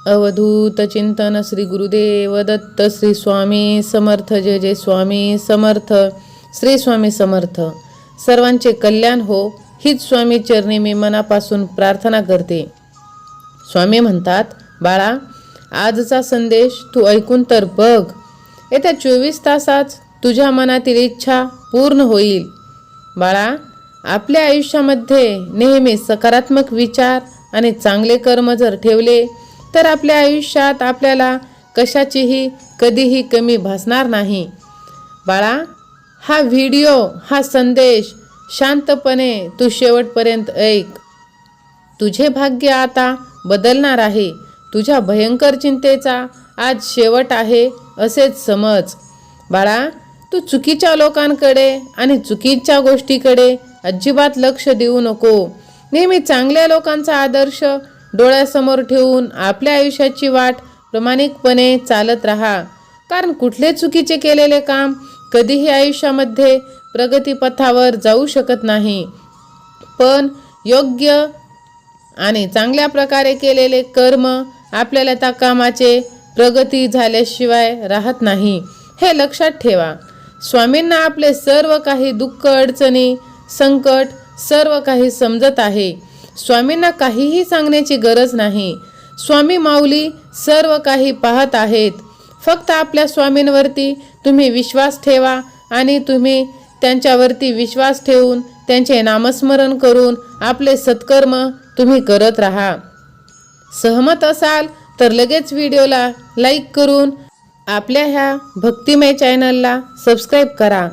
अवधूत चिंतन श्री गुरुदेव दत्त श्री स्वामी समर्थ. जय जय स्वामी समर्थ. श्री स्वामी समर्थ. सर्वांचे कल्याण हो हीच स्वामी चरणी मी मनापासून प्रार्थना करते. स्वामी म्हणतात, बाळा, आजचा संदेश तू ऐकून तर बघ. येत्या 24 तासात तुझ्या मनातील इच्छा पूर्ण होईल. बाळा, आपल्या आयुष्यामध्ये नेहमी सकारात्मक विचार आणि चांगले कर्म जर ठेवले तर आपल्या आयुष्यात आपल्याला कशाचीही कधीही कमी भासणार नाही. बाळा, हा व्हिडिओ, हा संदेश शांतपणे तू शेवटपर्यंत ऐक. तुझे भाग्य आता बदलणार आहे. तुझ्या भयंकर चिंतेचा आज शेवट आहे असेच समज. बाळा, तू चुकीच्या लोकांकडे आणि चुकीच्या गोष्टीकडे अजिबात लक्ष देऊ नको. नेहमी चांगल्या लोकांचा आदर्श डोळ्यासमोर ठेवून आपल्या आयुष्याची वाट प्रामाणिकपणे चालत राहा. कारण कुठले चुकीचे केलेले काम कधीही आयुष्यामध्ये प्रगतीपथावर जाऊ शकत नाही. पण योग्य आणि चांगल्या प्रकारे केलेले कर्म आपल्याला त्या कामाचे प्रगती झाल्याशिवाय राहत नाही, हे लक्षात ठेवा. स्वामींना आपले सर्व काही दुःख, अडचणी, संकट सर्व काही समजत आहे. स्वामींना काहीही सांगण्याची गरज नाही. स्वामी माऊली सर्व काही पाहत आहेत. फक्त आपल्या स्वामींवरती तुम्ही विश्वास ठेवा आणि तुम्ही त्यांच्यावरती विश्वास ठेवून त्यांचे नामस्मरण करून आपले सत्कर्म तुम्ही करत राहा. सहमत असाल तर लगेच व्हिडिओला लाईक करून आपल्या ह्या भक्तिमय चॅनलला सबस्क्राईब करा.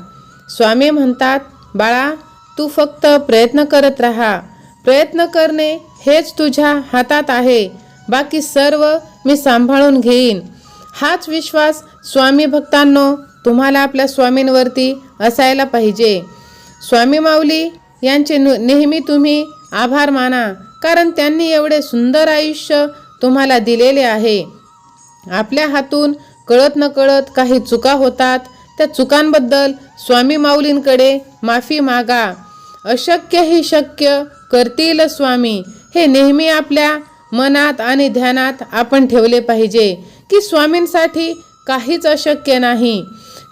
स्वामी म्हणतात, बाळा, तू फक्त प्रयत्न करत राहा. प्रयत्न करणे हेच तुझ्या हातात आहे. बाकी सर्व मी सांभाळून घेईन. हाच विश्वास स्वामी भक्तांनो तुम्हाला आपल्या स्वामींवरती असायला पाहिजे. स्वामी माऊली यांचे नेहमी तुम्ही आभार माना, कारण त्यांनी एवढे सुंदर आयुष्य तुम्हाला दिलेले आहे. आपल्या हातून कळत नकळत काही चुका होतात. त्या चुकांबद्दल स्वामी माऊलींकडे माफी मागा. अशक्य ही शक्य करतील स्वामी, हे नेहमी आपल्या मनात आणि ध्यानात आपण ठेवले पाहिजे की स्वामींसाठी काहीच अशक्य नाही.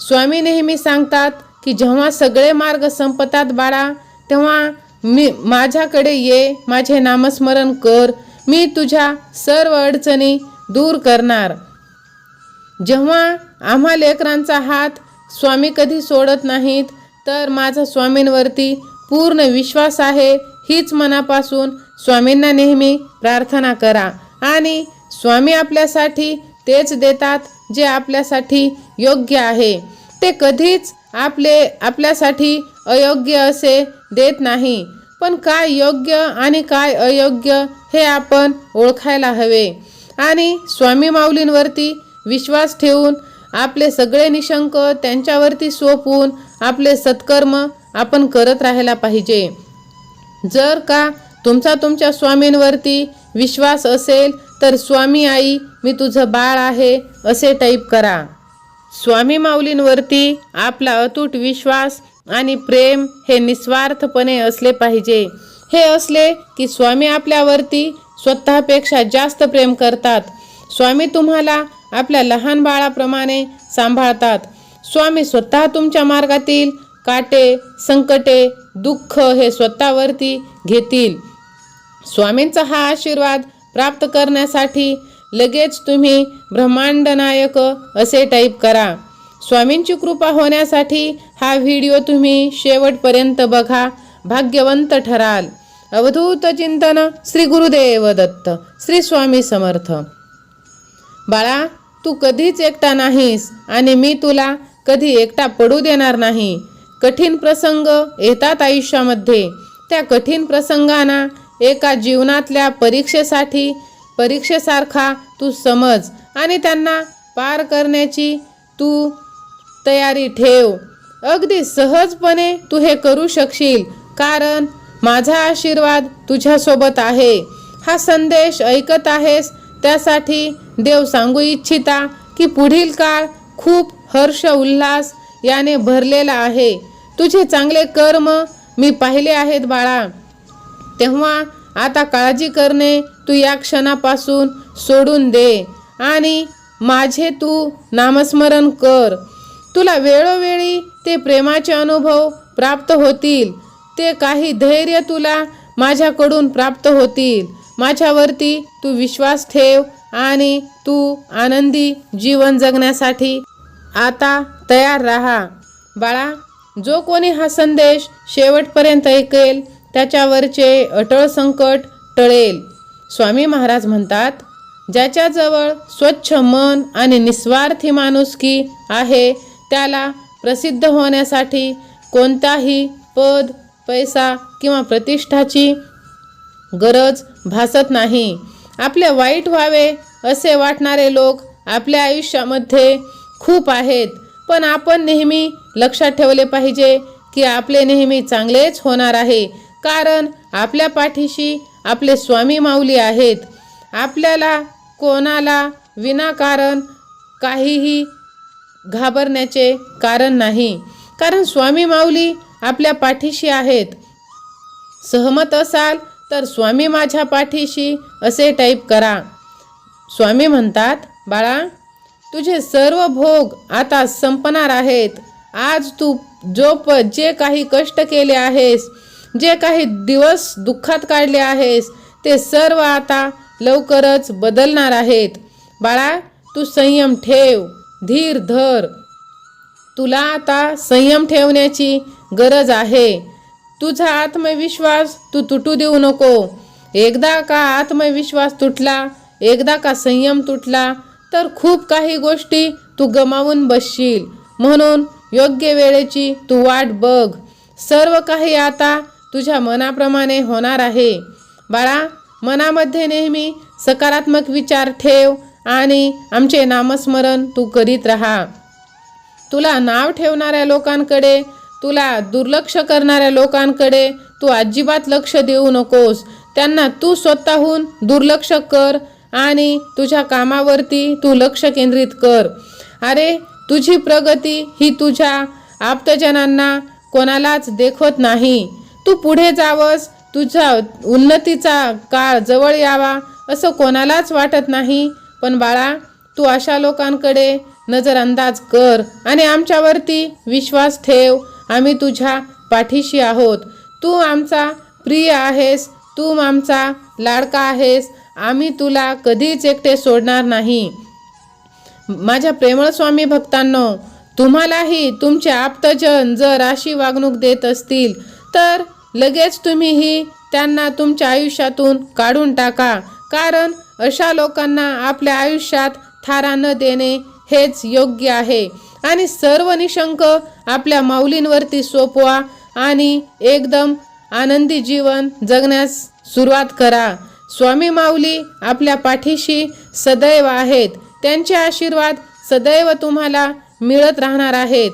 स्वामी नेहमी सांगतात की जेव्हा सगळे मार्ग संपतात बाळा, तेव्हा माझ्याकडे ये, माझे नामस्मरण कर, मी तुझ्या सर्व अडचणी दूर करणार. जेव्हा आम्हा लेकरांचा हात स्वामी कधी सोडत नाहीत, तर माझा स्वामींवरती पूर्ण विश्वास आहे. हीच मनापासून स्वामींना नेहमी प्रार्थना करा आणि स्वामी आपल्यासाठी तेच देतात जे आपल्यासाठी योग्य आहे. ते कधीच आपल्यासाठी अयोग्य असे देत नाही. पण काय योग्य आणि काय अयोग्य हे आपण ओळखायला हवे आणि स्वामी माऊलींवरती विश्वास ठेवून आपले सगळे निशंक त्यांच्यावरती सोपवून आपले सत्कर्म आपण करत राहायला पाहिजे. जर का तुमच्या स्वामींवरती विश्वास असेल तर स्वामी आई मी तुझं बाळ आहे असे टाईप करा. स्वामी माऊलींवरती आपला अतूट विश्वास आणि प्रेम हे निस्वार्थपणे असले पाहिजे. हे असले की स्वामी आपल्यावरती स्वतःपेक्षा जास्त प्रेम करतात. स्वामी तुम्हाला आपल्या लहान बाळाप्रमाणे सांभाळतात. स्वामी स्वतः तुमच्या मार्गातील काटे, संकटे, दुःख हे स्वतःवरती घेतील. स्वामींचा हा आशीर्वाद प्राप्त करण्यासाठी लगेच तुम्ही ब्रह्मांड नायक असे टाईप करा. स्वामींची कृपा होण्यासाठी हा व्हिडिओ तुम्ही शेवटपर्यंत बघा. भाग्यवंत ठराल. अवधूत चिंतन श्री गुरुदेव दत्त. श्री स्वामी समर्थ. बाळा, तू कधीच एकटा नाहीस आणि मी तुला कधी एकटा पडू देणार नाही. कठीण प्रसंग येतात आयुष्यामध्ये. त्या कठीण प्रसंगांना एका जीवनातल्या परीक्षेसारखा तू समज आणि त्यांना पार करण्याची तू तयारी ठेव. अगदी सहजपणे तू हे करू शकशील, कारण माझा आशीर्वाद तुझ्यासोबत आहे. हा संदेश ऐकत आहेस त्यासाठी देव सांगू इच्छिता की पुढील काळ खूप हर्ष उल्हास याने भरलेला आहे. तुझे चांगले कर्म मी पाहिले आहेत बाळा. तेव्हा आता काळजी करणे तू या क्षणापासून सोडून दे आणि माझे तू नामस्मरण कर. तुला वेळोवेळी ते प्रेमाचे अनुभव प्राप्त होतील. ते काही धैर्य तुला माझ्याकडून प्राप्त होतील. माझ्यावरती तू विश्वास ठेव आणि तू आनंदी जीवन जगण्यासाठी आता तयार राहा. बाळा, जो कोणी हा संदेश शेवटपर्यंत ऐकेल त्याच्यावरचे अटळ संकट टळेल. स्वामी महाराज म्हणतात, ज्याच्याजवळ स्वच्छ मन आणि निस्वार्थी माणुसकी आहे त्याला प्रसिद्ध होण्यासाठी कोणताही पद, पैसा किंवा प्रतिष्ठाची गरज भासत नाही. आपले वाईट व्हावे असे वाटणारे लोक आपल्या आयुष्यामध्ये खूप आहेत, पण आपण नेहमी लक्षात ठेवले पाहिजे की आपले नेहमी चांगलेच होणार आहे, कारण आपल्या पाठीशी आपले स्वामी माऊली आहेत. आपल्याला कोणाला विनाकारण काहीही घाबरण्याचे कारण नाही, कारण स्वामी माऊली आपल्या पाठीशी आहेत. सहमत असाल तर स्वामी माझ्या पाठीशी असे टाईप करा. स्वामी म्हणतात, बाळा, तुझे सर्व भोग आता संपणार आहेत. आज तू जे काही कष्ट केले आहेस, जे काही दिवस दुःखात काढले आहेस, ते सर्व आता लवकरच बदलणार आहेत. बाळा, तू संयम ठेव, धीर धर. तुला आता संयम ठेवण्याची गरज आहे. तुझा आत्मविश्वास तू तुटू देऊ नको. एकदा का आत्मविश्वास तुटला, एकदा का संयम तुटला तर खूप काही गोष्टी तू गमावून बसशील. म्हणून योग्य वेळेची तू वाट बघ. सर्व काही आता तुझ्या मनाप्रमाणे होणार आहे. बाळा, मनामध्ये नेहमी सकारात्मक विचार ठेव आणि आमचे नामस्मरण तू करीत राहा. तुला नाव ठेवणाऱ्या लोकांकडे, तुला दुर्लक्ष करणाऱ्या लोकांकडे तू अजिबात लक्ष देऊ नकोस. त्यांना तू स्वतःहून दुर्लक्ष कर आणि तुझ्या कामावरती तू लक्ष केंद्रित कर. अरे, तुझी प्रगती ही तुझ्या आप्तजनांना कोणालाच देखवत नाही. तू पुढे जावंस, तुझ्या उन्नतीचा काळ जवळ यावा असं कोणालाच वाटत नाही. पण बाळा, तू अशा लोकांकडे नजरअंदाज कर आणि आमच्यावरती विश्वास ठेव. आम्ही तुझ्या पाठीशी आहोत. तू आमचा प्रिय आहेस, तू आमचा लाडका आहेस. आम्ही तुला कधीच एकटे सोडणार नाही. माझ्या प्रेमळ स्वामी भक्तांनो, तुम्हालाही तुमचे आप्तजन जर अशी वागणूक देत असतील तर लगेच तुम्हीही त्यांना तुमच्या आयुष्यातून काढून टाका, कारण अशा लोकांना आपल्या आयुष्यात थारा न देणे हेच योग्य आहे. आणि सर्व निशंक आपल्या माऊलींवरती सोपवा आणि एकदम आनंदी जीवन जगण्यास सुरुवात करा. स्वामी माऊली आपल्या पाठीशी सदैव आहेत. त्यांचे आशीर्वाद सदैव तुम्हाला मिळत राहणार आहेत.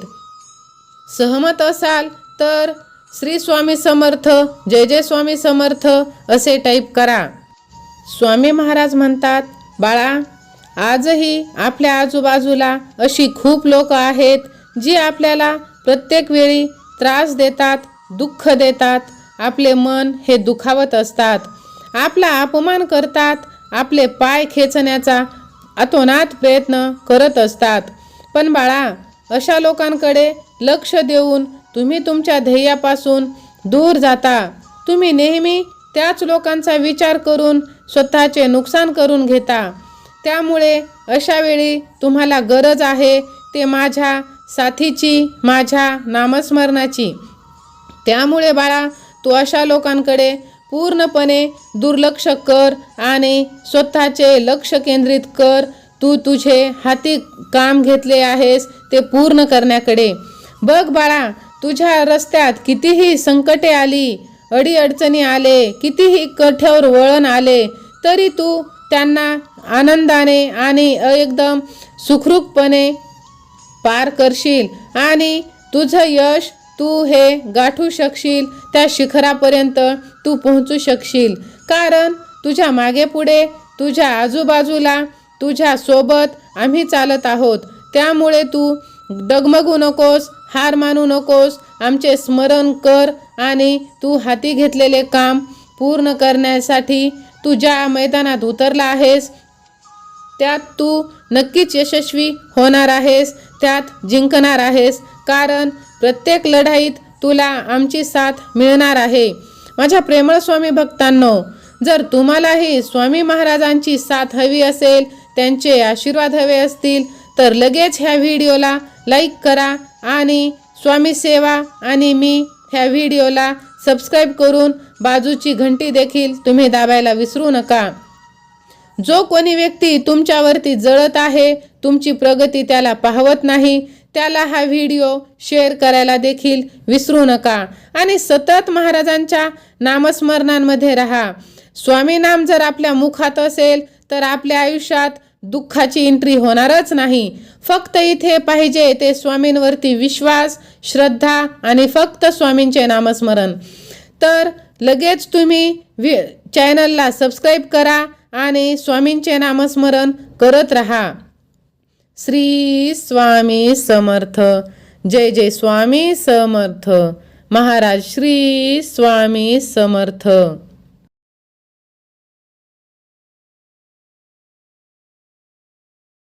सहमत असाल तर श्री स्वामी समर्थ, जय जय स्वामी समर्थ असे टाईप करा. स्वामी महाराज म्हणतात, बाळा, आजही आपल्या आजूबाजूला अशी खूप लोक आहेत जी आपल्याला प्रत्येक वेळी त्रास देतात, दुःख देतात. आपले मन हे दुखावत असतात, आपला अपमान करतात, आपले पाय खेचण्याचा अतोनात प्रयत्न करत असतात. पण बाळा, अशा लोकांकडे लक्ष देऊन तुम्ही तुमच्या ध्येयापासून दूर जाता. तुम्ही नेहमी त्याच लोकांचा विचार करून स्वतःचे नुकसान करून घेता. त्यामुळे अशा वेळी तुम्हाला गरज आहे ते माझ्या साथीची, माझ्या नामस्मरणाची. त्यामुळे बाळा, तू अशा लोकांकडे पूर्णपणे दुर्लक्ष कर आणि स्वतःचे लक्ष केंद्रित कर. तू तुझे हाती काम घेतले आहेस ते पूर्ण करण्याकडे बघ. बाळा, तुझ्या रस्त्यात कितीही संकटे आली, अडीअडचणी आले, कितीही कठोर वळण आले, तरी तू त्यांना आनंदाने आणि एकदम सुखरूपपणे पार करशील आणि तुझं यश तू हे गाठू शकशील. त्या शिखरापर्यंत तू पोहोचू शकशील, कारण तुझ्या मागे पुढे, तुझ्या आजूबाजूला, तुझ्या सोबत आम्ही चालत आहोत. त्यामुळे तू डगमगू नकोस, हार मानू नकोस. आमचे स्मरण कर आणि तू हाती घेतलेले काम पूर्ण करण्यासाठी तू ज्या मैदानात उतरला आहेस त्यात तू नक्कीच यशस्वी होणार आहेस, त्यात जिंकणार आहेस, कारण प्रत्येक लढाईत तुला आमची साथ मिळणार आहे. माझ्या प्रेमळ स्वामी भक्तांनो, जर तुम्हालाही स्वामी महाराजांची साथ हवी असेल, त्यांचे आशीर्वाद हवे असतील, तर लगेच ह्या व्हिडिओला लाईक करा आणि स्वामी सेवा आणि मी ह्या व्हिडिओला सबस्क्राईब करून बाजूची घंटी देखील तुम्ही दाबायला विसरू नका. जो कोणी व्यक्ती तुमच्यावरती जळत आहे, तुमची प्रगती त्याला पाहवत नाही, त्याला हा व्हिडिओ शेअर करायला देखील विसरू नका आणि सतत महाराजांच्या नामस्मरणांमध्ये राहा. स्वामी नाम जर आपल्या मुखात असेल तर आपल्या आयुष्यात दुःखाची एंट्री होणारच नाही. फक्त इथे पाहिजे ते स्वामींवरती विश्वास, श्रद्धा आणि फक्त स्वामींचे नामस्मरण. तर लगेच तुम्ही चॅनलला सबस्क्राईब करा आणि स्वामींचे नामस्मरण करत राहा. श्री स्वामी समर्थ. जय जय स्वामी समर्थ. महाराज श्री स्वामी समर्थ.